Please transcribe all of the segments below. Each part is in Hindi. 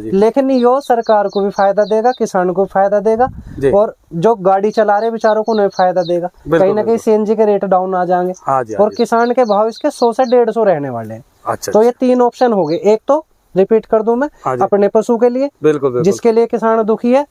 लेकिन यो सरकार को भी फायदा देगा, किसान को भी फायदा देगा और जो गाड़ी चला रहे बेचारों को नहीं फायदा देगा। कहीं ना कहीं सीएनजी के रेट डाउन आ जाएंगे और किसान के भाव इसके 100 से 150 रहने वाले हैं। अच्छा, तो ये 3 ऑप्शन हो गए। एक तो रिपीट कर दूं मैं, अपने पशु के लिए, बिल्कुल जिसके लिए किसान दुखी है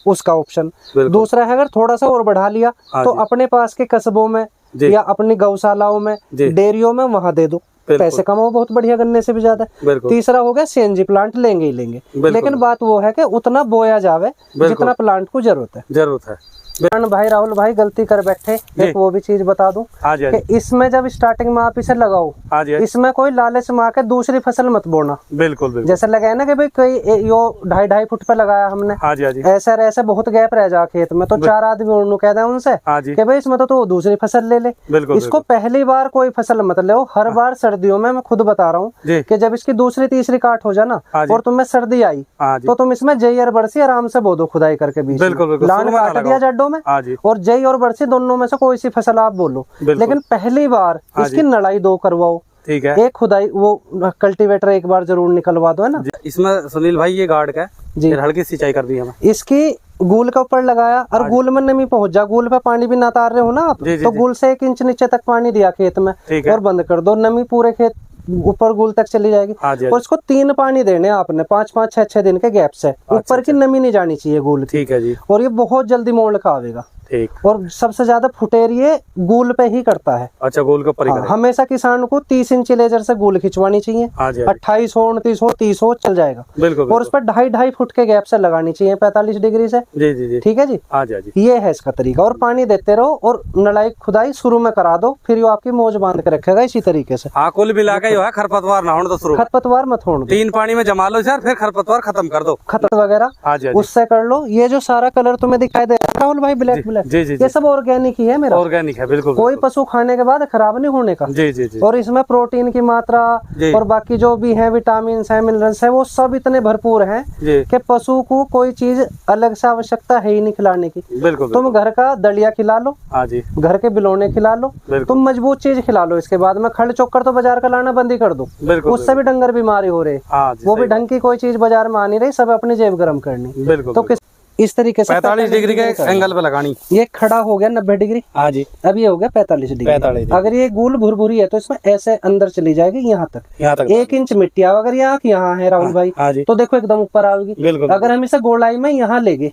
उसका ऑप्शन। दूसरा है अगर थोड़ा सा और बढ़ा लिया तो अपने पास के कस्बों में या अपनी गौशालाओं में, डेयरियों में, वहां दे दो, पैसे कमाओ बहुत बढ़िया, गन्ने से भी ज्यादा। तीसरा हो गया सीएनजी प्लांट लेंगे ही लेंगे, लेकिन बात वो है कि उतना बोया जावे जितना प्लांट को जरूरत है। भाई राहुल भाई गलती कर बैठे, एक वो भी चीज बता दूं कि इसमें जब स्टार्टिंग में आप इसे लगाओ, इसमें कोई लालच में आके दूसरी फसल मत बोना। बिल्कुल। जैसे लगाया ना कि भाई कोई यो 2.5 फुट पे लगाया हमने, ऐसे बहुत गैप रह जा खेत में, तो 4 आदमी उन्होंने कह दिया उनसे कि भाई इसमें तो दूसरी फसल ले ले। इसको पहली बार कोई फसल मत ले, हर बार सर्दियों में, मैं खुद बता रहा हूँ कि जब इसकी दूसरी तीसरी काट हो जाना और तुम्हें सर्दी आई तो तुम इसमें जई और बरसी आराम से बो दो खुदाई करके बीच में, लान काट दिया जड्डों में, और जई और बरसी दोनों में से कोई सी फसल आप बोलो, लेकिन पहली बार इसकी नड़ाई 2 करवाओ, ठीक है, एक खुदाई वो कल्टीवेटर एक बार जरूर निकलवा दो, है ना। इसमें सुनील भाई ये गार्ड का हल्की सिंचाई कर दी हमें, इसकी गूल के ऊपर लगाया और गूल में नमी पहुंच जा, गूल पे पानी भी ना तार रहे हो ना आप, तो गूल से 1 इंच नीचे तक पानी दिया खेत में और बंद कर दो, नमी पूरे खेत ऊपर गूल तक चली जाएगी। और इसको 3 पानी देने आपने 5-5, 6-6 दिन के गैप से, ऊपर की नमी नहीं जानी चाहिए गूल की, ठीक है जी। और ये बहुत जल्दी मोड़ का आवेगा, ठीक। और सबसे ज्यादा फुटेर ये गूल पे ही करता है। अच्छा, गूल के ऊपर हमेशा किसान को 30 इंच लेजर से गूल खिंचवानी चाहिए, 28 हो, 29 हो, 30 हो, चल जाएगा। बिल्कुल। और उस पर 2.5 फुट के गैप से लगानी चाहिए 45 डिग्री से, जी। ठीक है जी। ये है इसका तरीका, और पानी देते रहो और नड़ाई खुदाई शुरू में करा दो, फिर ये आपकी मौज बांध के रखेगा इसी तरीके से। कुल मिला के खरपतवार ना होने दो, शुरू खरपतवार मत होने दो, 3 पानी में जमा लो सर, फिर खरपतवार खत्म कर दो, खत्म वगैरह उससे कर लो। ये जो सारा कलर तुम्हें दिखाई दे रहा है भाई, ब्लैक, ये सब ऑर्गेनिक ही है मेरा, ऑर्गेनिक है बिल्कुल। कोई पशु खाने के बाद खराब नहीं होने का, जी। और इसमें प्रोटीन की मात्रा और बाकी जो भी है विटामिन है, मिनरल्स है, वो सब इतने भरपूर हैं कि पशु को कोई चीज अलग से आवश्यकता है ही नहीं खिलाने की। बिल्कुल। तुम घर का दलिया खिला लो, घर के बिलोने खिला लो, तुम मजबूत चीज खिला लो, इसके बाद में खड़ चोकर तो बाजार का लाना बंद ही कर दो, उससे भी डंगर बीमारी हो रहे, वो भी ढंग की कोई चीज बाजार में आ नहीं रही, सब अपनी जेब गर्म करनी। तो इस तरीके से 45 डिग्री के एंगल पे लगानी। ये खड़ा हो गया 90 डिग्री, हाँ जी। अब ये हो गया 45 डिग्री। अगर ये गूल भुरभुरी है तो इसमें ऐसे अंदर चली जाएगी यहाँ तक 1 इंच मिट्टी। अगर यहाँ है राहुल भाई तो देखो एकदम ऊपर आएगी। अगर हम इसे गोलाई में यहाँ लेंगे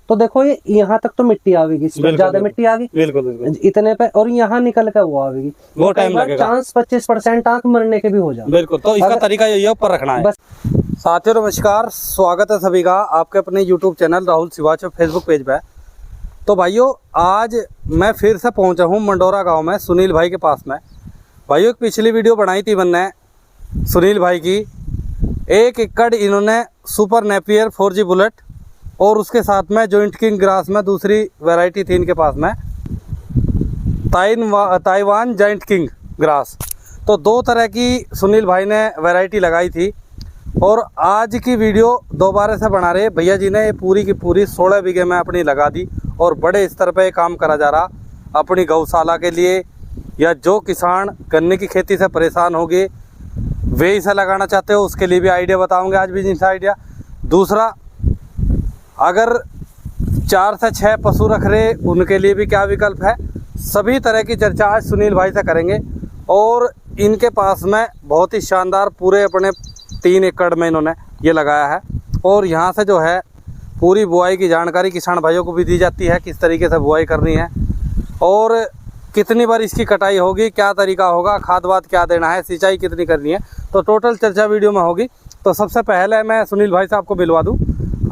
तो देखो ये यहाँ तक तो मिट्टी आएगी, ज्यादा मिट्टी आ गई इतने पे, और यहाँ निकल कर वो आएगी, वो टाइम लगेगा। चांस 25% आंख मरने के भी हो जाए। बिल्कुल। तो इसका तरीका यही है, ऊपर रखना है बस। साथियों नमस्कार, स्वागत है सभी का आपके अपने YouTube channel Rahul Shivach Facebook page पे। तो भाइयों आज मैं फिर से पहुंचा हूं मंडोरा गांव में सुनील भाई के पास में। भाइयों एक पिछली वीडियो बनाई थी मैंने सुनील भाई की, 1 एकड़ इन्होंने सुपर नेपियर 4G बुलेट और उसके साथ में जॉइंट किंग ग्रास में दूसरी वैरायटी थी इनके पास में, ताइवान जॉइंट किंग ग्रास। तो 2 तरह की सुनील भाई ने वैरायटी लगाई थी। और आज की वीडियो दोबारा से बना रहे भैया जी ने, ये पूरी की पूरी 16 बीघे में अपनी लगा दी और बड़े स्तर पे काम करा जा रहा अपनी गौशाला के लिए, या जो किसान गन्ने की खेती से परेशान हो गए वे इसे लगाना चाहते हो उसके लिए भी आइडिया बताऊंगे आज, बिजनेस आइडिया। दूसरा, अगर 4 से 6 पशु रख रहे उनके लिए भी क्या विकल्प है, सभी तरह की चर्चा आज सुनील भाई से करेंगे। और इनके पास में बहुत ही शानदार पूरे अपने 3 एकड़ में इन्होंने ये लगाया है, और यहाँ से जो है पूरी बुआई की जानकारी किसान भाइयों को भी दी जाती है, किस तरीके से बुआई करनी है और कितनी बार इसकी कटाई होगी, क्या तरीका होगा, खाद वाद क्या देना है, सिंचाई कितनी करनी है, तो टोटल चर्चा वीडियो में होगी। तो सबसे पहले मैं सुनील भाई से आपको मिलवा दूँ।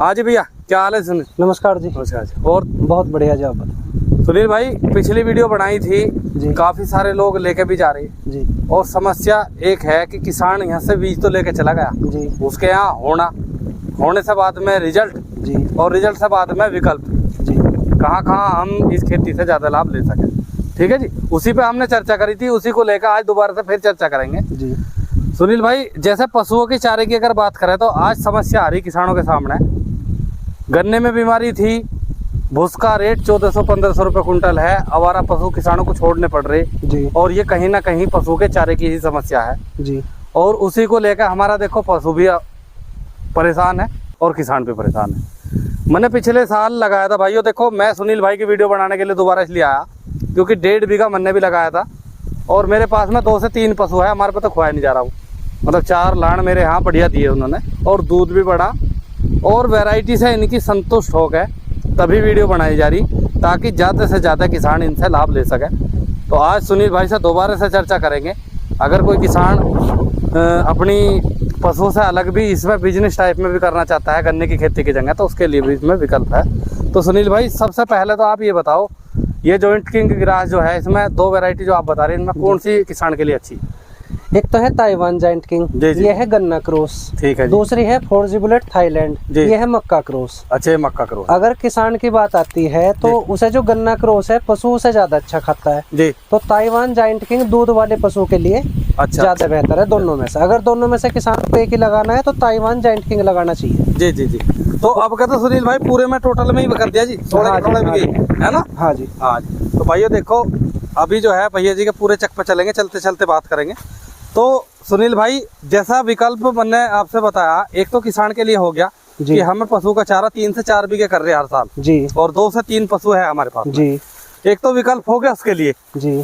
हाँ जी भैया, क्या हाल है सुनील? नमस्कार जी। नमस्कार जी। और बहुत बढ़िया जी। आप सुनील भाई पिछली वीडियो बनाई थी जी, काफी सारे लोग लेके भी जा रहे जी, और समस्या एक है कि किसान यहाँ से बीज तो लेके चला गया जी, उसके यहाँ होने से बाद में रिजल्ट जी, और रिजल्ट से बाद में विकल्प जी, कहाँ हम इस खेती से ज्यादा लाभ ले सके। ठीक है जी, उसी पे हमने चर्चा करी थी, उसी को लेकर आज दोबारा से फिर चर्चा करेंगे जी। सुनील भाई जैसे पशुओं के चारे की अगर बात करें तो आज समस्या आ रही किसानों के सामने, गन्ने में बीमारी थी, भूस का रेट 1400-1500 रुपये कुंटल है, आवारा पशु किसानों को छोड़ने पड़ रहे जी, और ये कहीं ना कहीं पशु के चारे की ही समस्या है जी। और उसी को लेकर हमारा देखो पशु भी परेशान है, और किसान भी परेशान है। मैंने पिछले साल लगाया था भाइयों, देखो मैं सुनील भाई की वीडियो बनाने के लिए दोबारा इसलिए आया क्योंकि 1.5 बीघा मैंने भी लगाया था और मेरे पास में 2 से 3 पशु है, हमारे पे तो खुआया नहीं जा रहा हूँ। मतलब 4 लाण मेरे यहाँ बढ़िया दिए उन्होंने और दूध भी बढ़ा और वैरायटी से इनकी संतुष्ट हो गए, तभी वीडियो बनाई जा रही ताकि ज़्यादा से ज़्यादा किसान इनसे लाभ ले सके। तो आज सुनील भाई से दोबारा से चर्चा करेंगे। अगर कोई किसान अपनी पशुओं से अलग भी इसमें बिजनेस टाइप में भी करना चाहता है गन्ने की खेती की जगह, तो उसके लिए भी इसमें विकल्प है। तो सुनील भाई सबसे पहले तो आप ये बताओ, ये जॉइंट किंग ग्रास जो है इसमें 2 वैरायटी जो आप बता रहे हैं इनमें कौन सी किसान के लिए अच्छी? एक तो है ताइवान जायंट किंग, ये है गन्ना क्रॉस, ठीक है। दूसरी है फोर्जी बुलेट थाईलैंड, ये है मक्का क्रॉस। अच्छा, मक्का क्रॉस। अगर किसान की बात आती है तो उसे जो गन्ना क्रॉस है पशु उसे ज्यादा अच्छा खाता है जी, तो ताइवान जायंट किंग दूध वाले पशु के लिए ज्यादा बेहतर है दोनों में से। अगर दोनों में से किसान को एक ही लगाना है तो ताइवान जायंट किंग लगाना चाहिए। जी जी जी। तो अब कहते सुनील भाई पूरे में टोटल में ही कर दिया जी, है ना? हाँ जी हाँ जी। तो भाइयों देखो अभी जो है भैया जी के पूरे चक पे चलेंगे, चलते चलते बात करेंगे। तो सुनील भाई जैसा विकल्प मैंने आपसे बताया, एक तो किसान के लिए हो गया कि हमें पशु का चारा 3 से 4 बीघे कर रहे हैं हर साल जी, और 2 से 3 पशु है हमारे पास जी। एक तो विकल्प हो गया उसके लिए जी।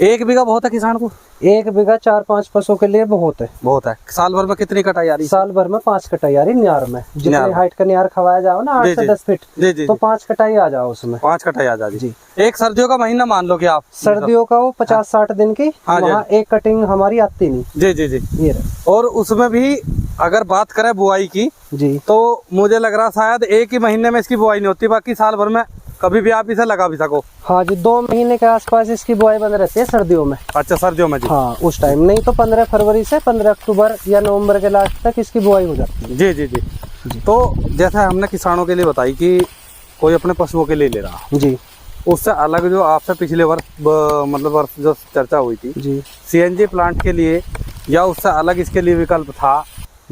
1 बीघा बहुत है किसान को? 1 बीघा 4-5 पशु के लिए बहुत है। बहुत है। साल भर में कितनी कटाई आ रही? साल भर में 5 कटाई आ रही न्यार में। जितने हाइट का न्यार खवाया जाओ ना 8 से 10 फीट तो 5 कटाई आ जाओ उसमें। 5 कटाई आ जाए जी। एक सर्दियों का महीना मान लो कि आप, सर्दियों का वो 50-60 दिन की, वहाँ एक कटिंग हमारी आती नहीं जी जी जी। ये और उसमें भी अगर बात करें बुआई की जी, तो मुझे लग रहा शायद 1 ही महीने में इसकी बुआई नहीं होती, बाकी साल भर में कभी भी आप इसे लगा भी सको। हाँ जी, 2 महीने के आसपास इसकी बुआई बंद रहती है सर्दियों में। अच्छा, सर्दियों में जी। हाँ उस टाइम, नहीं तो 15 फरवरी से 15 अक्टूबर या नवंबर के लास्ट तक इसकी बुआई हो जाती है। जी जी जी जी। तो जैसा हमने किसानों के लिए बताई कि कोई अपने पशुओं के लिए ले रहा जी, उससे अलग जो आपसे पिछले वर्ष मतलब वर्ष जो चर्चा हुई थी जी, CNG प्लांट के लिए या उससे अलग इसके लिए विकल्प था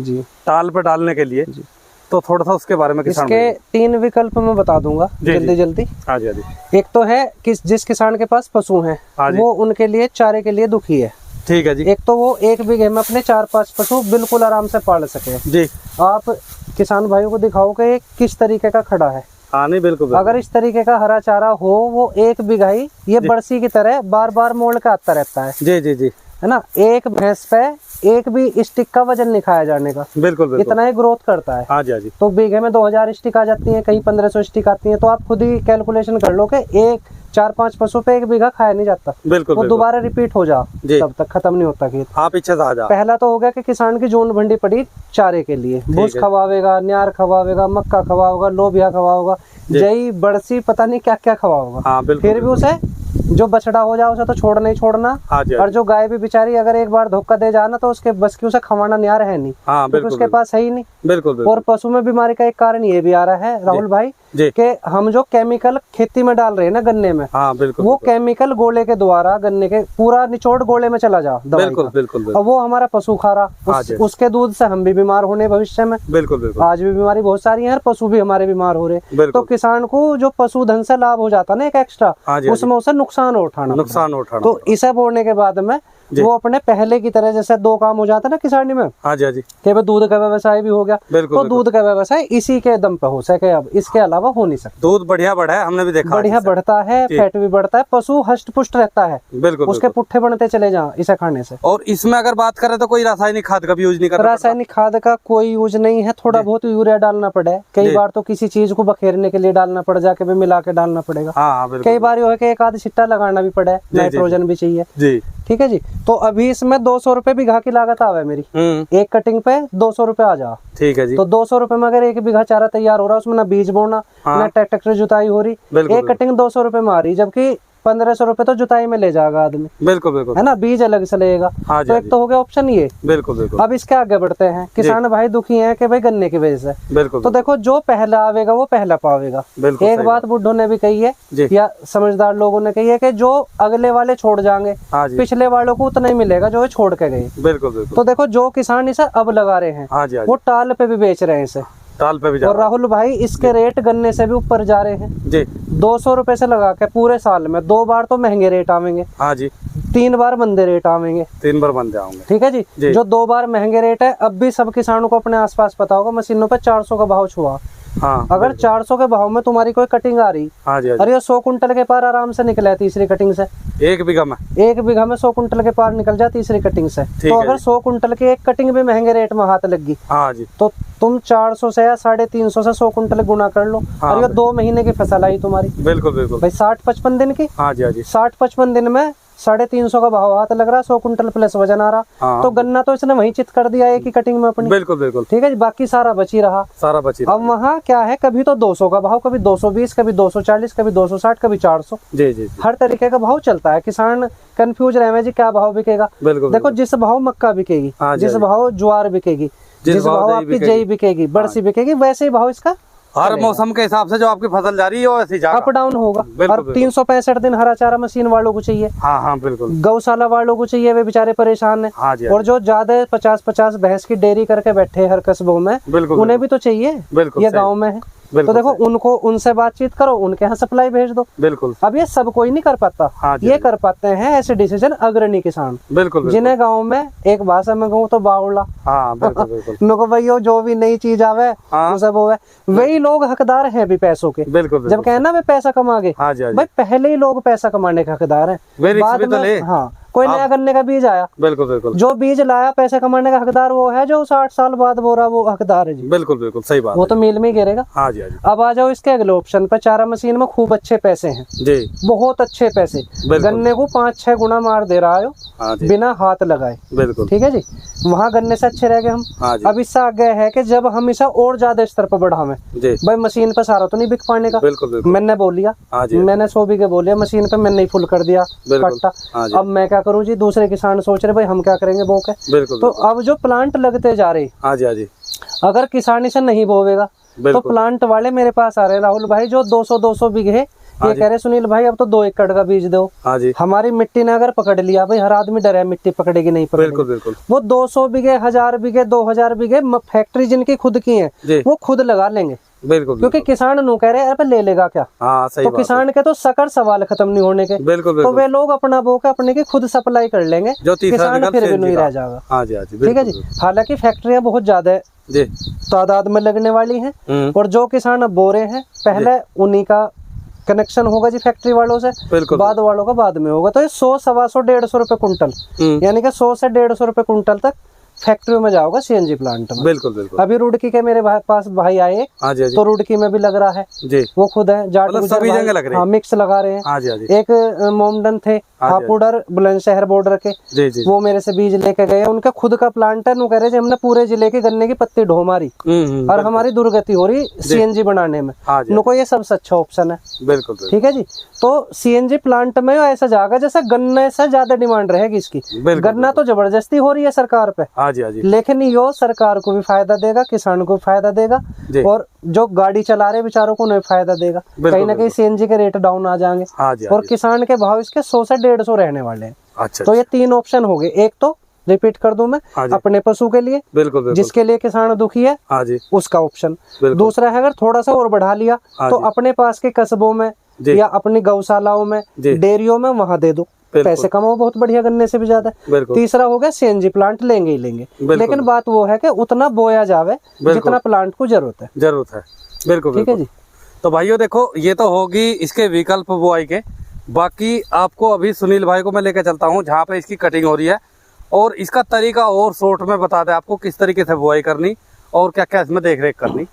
जी टाल पर डालने के लिए जी, तो थोड़ा सा उसके बारे में किसान इसके 3 विकल्प मैं बता दूंगा जल्दी। हाँ जी हाँ जी। एक तो है जिस किसान के पास पशु हैं वो उनके लिए चारे के लिए दुखी है, ठीक है जी। एक तो वो 1 बीघे में अपने 4-5 पशु बिल्कुल आराम से पाल सके जी। आप किसान भाइयों को दिखाओ कि किस तरीके का खड़ा है। हाँ नहीं बिल्कुल। अगर इस तरीके का हरा चारा हो, वो 1 बीघा ही ये बरसी की तरह बार बार मोड़ के आता रहता है जी जी जी, है ना। एक भैंस पे एक भी स्टिक का वजन नहीं खाया जाने का, बिल्कुल बिल्कुल, इतना ही ग्रोथ करता है। हाँ जी हाँ जी। तो बीघे में 2000 स्टिक आ जाती है, कहीं 1500 स्टिक आती है, तो आप खुद ही कैलकुलेशन कर लो कि 4-5 पशु पे 1 बीघा खाया नहीं जाता, बिल्कुल। वो दोबारा रिपीट हो जा तब तक खत्म नहीं होता खेत। हाँ पीछे से आ जा। पहला तो हो गया कि किसान की जोन भंडी पड़ी चारे के लिए, भूस खवावेगा, न्यार खवावेगा, मक्का खवाओगा, लोबिया खवाओगा, जई बड़सी पता नहीं क्या क्या खवाओगा। हाँ, फिर भी उसे जो बछड़ा हो जाए उसे तो छोड़ना ही छोड़ना। हाँ और जो गाय भी बेचारी अगर एक बार धोखा दे जाना तो उसके बस की उसे खवाना न्यार है नहीं। हाँ, बिल्कुल, उसके पास है ही नहीं। बिल्कुल। और पशु में बीमारी का एक कारण ये भी आ रहा है राहुल भाई कि हम जो केमिकल खेती में डाल रहे हैं ना गन्ने में, हाँ, बिल्कुल, वो केमिकल गोले के द्वारा गन्ने के पूरा निचोड़ गोले में चला जा, बिल्कुल बिल्कुल, और वो हमारा पशु खा रहा, उसके दूध से हम भी बीमार होने भविष्य में। बिल्कुल बिल्कुल। आज भी बीमारी बहुत सारी है, पशु भी हमारे बीमार हो रहे, तो किसान को जो पशुधन से लाभ हो जाता ना एक एक्स्ट्रा, उसमें उसे नुकसान उठाना। तो इसे बोलने के बाद में वो अपने पहले की तरह जैसे 2 काम हो जाता है ना किसानी में, हाँ जी हाँ जी, कि दूध का व्यवसाय भी हो गया, तो दूध का व्यवसाय इसी के दम पे हो सके, अब इसके अलावा हो नहीं सकता। दूध बढ़िया बढ़ा है, हमने भी देखा, बढ़िया बढ़ता है, फैट भी बढ़ता है, पशु हष्ट पुष्ट रहता है, बिल्कुल, उसके पुट्ठे बनते चले जाओ इसे खाने से। और इसमें अगर बात करें तो कोई रासायनिक खाद का भी यूज नहीं करना, रासायनिक खाद का कोई यूज नहीं है। थोड़ा बहुत यूरिया डालना पड़े, कई बार तो किसी चीज को बखेरने के लिए डालना पड़ जाके भी मिला के डालना पड़ेगा, कई बार ये है कि 1 आध छिट्टा लगाना भी पड़े, नाइट्रोजन भी चाहिए जी, ठीक है जी। तो अभी इसमें 200 रुपए बीघा की लागत आवे मेरी, एक कटिंग पे 200 रुपए आ जा, ठीक है जी। तो 200 रुपए में अगर 1 बीघा चारा तैयार हो रहा है, उसमें ना बीज बोना, ना ट्रैक्टर जुताई हो रही, एक कटिंग 200 रुपए में आ रही, जबकि 1500 रुपए तो जुताई में ले जाएगा आदमी, बिल्कुल बिल्कुल, है ना, बीज अलग से लेगा। हाँ तो एक तो हो गया ऑप्शन ये, बिल्कुल बिल्कुल। अब इसके आगे बढ़ते हैं, किसान भाई दुखी हैं कि भाई गन्ने की वजह से, बिल्कुल। तो देखो जो पहला आवेगा वो पहला पावेगा। एक बात बुड्ढों ने भी कही है या समझदार लोगों ने कही है कि जो अगले वाले छोड़ जाएंगे पिछले वालों को उतना ही मिलेगा जो छोड़ के गए, बिल्कुल बिल्कुल। तो देखो जो किसान इसे अब लगा रहे हैं वो टाल पे भी बेच रहे हैं इसे, टाल पे भी जा, और राहुल भाई इसके रेट गन्ने से भी ऊपर जा रहे हैं जी। 200 रुपए से लगा के पूरे साल में 2 बार तो महंगे रेट आवेंगे, हाँ जी। 3 बार मंदे रेट आवेंगे, 3 बार बंदे आएंगे। ठीक है जी। जो 2 बार महंगे रेट है, अब भी सब किसानों को अपने आसपास पता होगा मशीनों पे 400 का भाव छुआ। हाँ, अगर 400 के भाव में तुम्हारी कोई कटिंग आ रही, हाँ जी, अरे 100 कुंटल के पार आराम से निकला है तीसरी कटिंग से। 1 बीघा में 1 कुंटल के पार निकल जाए तीसरी कटिंग से। तो अगर 100 कुंटल की एक कटिंग भी महंगे रेट में हाथ लग गई, हाँ जी, तो तुम 400 से या 350 से 100 कुंटल गुना कर लो। हाँ, और ये 2 महीने की फसल आई तुम्हारी। बिल्कुल बिल्कुल भाई 60-55 दिन की। हाँ जी, हाँ जी, 60-55 दिन में 350 का भाव हाथ लग रहा, 100 कुंटल प्लस वजन आ रहा। हाँ, तो गन्ना तो इसने वहीं चित कर दिया एक ही कटिंग में अपनी। बिल्कुल बिल्कुल, ठीक है जी, बाकी सारा बची रहा, सारा बची। अब वहाँ क्या है, कभी तो 200 का भाव, कभी 220, कभी 240, कभी 260, कभी 400। जी जी, हर तरीके का भाव चलता है। किसान कंफ्यूज रहे जी क्या भाव बिकेगा। बिल्कुल। देखो जिस भाव मक्का बिकेगी, जिस भाव ज्वार बिकेगी, जिस भाव आपकी जई बिकेगी, बरसी बिकेगी, वैसे ही भाव इसका हर मौसम के हिसाब से जो आपकी फसल जा रही है वो ऐसी अप डाउन होगा। और 365 दिन हरा चारा मशीन वालों को चाहिए। हाँ हाँ बिल्कुल। गौशाला वालों को चाहिए, वे बेचारे परेशान है। हाँ जी, और जो ज्यादा 50-50 भैंस की डेयरी करके बैठे हर कस्बों में, उन्हें भी तो चाहिए। ये गाँव में है तो देखो उनको, उनसे बातचीत करो, उनके यहाँ सप्लाई भेज दो। बिल्कुल। अब ये सब कोई नहीं कर पाता। हाँ ये कर पाते हैं ऐसे डिसीजन अग्रणी किसान। बिल्कुल। जिन्हें गाँव में एक भाषा में कहूँ तो बावला। हाँ बिल्कुल। नको भैया जो भी नई चीज आवे वो सब होवे, वही लोग हकदार हैं भी पैसों के। बिल्कुल। जब कहना वे पैसा कमा गए, भाई पहले ही लोग पैसा कमाने के हकदार हैं। बाद में हाँ कोई नया गन्ने का बीज आया, बिल्कुल बिल्कुल, जो बीज लाया पैसे कमाने का हकदार वो है, जो 60 साल बाद बो रहा वो हकदार है जी। बिल्कुल बिल्कुल सही बात। वो तो मील में ही गिरेगा। हाँ जी, हाँ जी। अब आ जाओ इसके अगले ऑप्शन पे, चारा मशीन में खूब अच्छे पैसे हैं जी, बहुत अच्छे पैसे। गन्ने को 5-6 गुना मार दे रहा है बिना हाथ लगाए। बिल्कुल। ठीक है जी, वहाँ गन्ने से अच्छे रह गए हम। हाँ अब इससे आगे है कि जब हम इसे और ज्यादा स्तर पर बढ़ावे, भाई मशीन पे सारा तो नहीं बिक पाने का। बिल्कुल। मैंने बोल लिया, मैंने 100 बीघे बोल लिया मशीन पे, मैंने फुल कर दिया कट्टा। अब मैं क्या करूँ जी, दूसरे किसान सोच रहे भाई हम क्या करेंगे बो के। तो अब जो प्लांट लगते जा रहे, हाँ जी, हाँ जी, अगर किसान इसे नहीं बोवेगा तो प्लांट वाले मेरे पास आ रहे, राहुल भाई जो 200 बीघे, ये कह रहे सुनील भाई अब तो 2 एकड़ का बीज दो। हाँ जी। हमारी मिट्टी ने अगर पकड़ लिया, भाई हर आदमी डर है मिट्टी पकड़ेगी नहीं पकड़ेगी। बिल्कुल बिल्कुल। वो 200 बीघे, 1000 बीघे, 2000 बीघे फैक्ट्री जिनकी खुद की है वो खुद लगा लेंगे। बिल्कुल। क्योंकि किसान नु कह रहे हैं ले लेगा क्या। हाँ सही तो किसान के तो सकर सवाल खत्म नहीं होने के। बिल्कुल। तो वे लोग अपना बो के अपने की खुद सप्लाई कर लेंगे, किसान फिर भी नहीं रह जाएगा। हाँ जी, हाँ जी, ठीक है जी। हालांकि फैक्ट्रियां बहुत ज्यादा है तादाद में लगने वाली हैं, और जो किसान अब बो रहे हैं पहले उन्हीं का कनेक्शन होगा जी फैक्ट्री वालों से, बाद वालों का बाद में होगा। तो ये 100, 125, 150 रुपए कुंटल, यानी कि 100 से 150 रुपए कुंटल तक फैक्ट्री में जाओगा सीएनजी प्लांट में। बिल्कुल बिल्कुल। अभी रुड़की के मेरे पास भाई आए, तो रुड़की में भी लग रहा है जी, वो खुद है जाट सभी जगह लग रहे हैं। हाँ मिक्स लगा रहे हैं। हाँ जी, हाँ जी। एक मोमडन थे हापुड़ बुलंदशहर बॉर्डर के, वो मेरे से बीज लेके गए, उनका खुद का प्लांट है। नु कह रहे थे हमने पूरे जिले के गन्ने की पत्ती ढो मारी और हमारी दुर्गति हो रही सीएनजी बनाने में। उनको ये सबसे अच्छा ऑप्शन है। बिल्कुल। ठीक है जी। तो सीएनजी प्लांट में ऐसा जाएगा जैसा गन्ने से ज्यादा डिमांड रहेगी इसकी। गन्ना तो जबरदस्ती हो रही है सरकार पे, लेकिन यो सरकार को भी फायदा देगा, किसान को भी फायदा देगा, और जो गाड़ी चला रहे बेचारों को उन्हें फायदा देगा। कहीं ना कहीं सीएनजी के रेट डाउन आ जाएंगे और किसान के भाव इसके 100 से 150 रहने वाले हैं। अच्छा। तो ये 3 ऑप्शन हो गए। एक तो रिपीट कर दूं मैं, अपने पशु के लिए, बिल्कुल, जिसके लिए किसान दुखी है उसका ऑप्शन। दूसरा है अगर थोड़ा सा और बढ़ा लिया तो अपने पास के कस्बों में या अपनी गौशालाओं में, डेयरियों में, वहां दे दो, पैसे कमाओ बहुत बढ़िया गन्ने से भी ज्यादा। तीसरा हो गया सीएनजी प्लांट लेंगे ही लेंगे, लेकिन बात वो है कि उतना बोया जावे जितना प्लांट को जरूरत है। बिल्कुल। ठीक है जी। तो भाइयों देखो ये तो होगी इसके विकल्प बुआई के, बाकी आपको अभी सुनील भाई को मैं लेकर चलता हूँ जहाँ पे इसकी कटिंग हो रही है, और इसका तरीका और शॉर्ट में बता दे आपको किस तरीके से बुआई करनी और क्या क्या इसमें देख रेख करनी।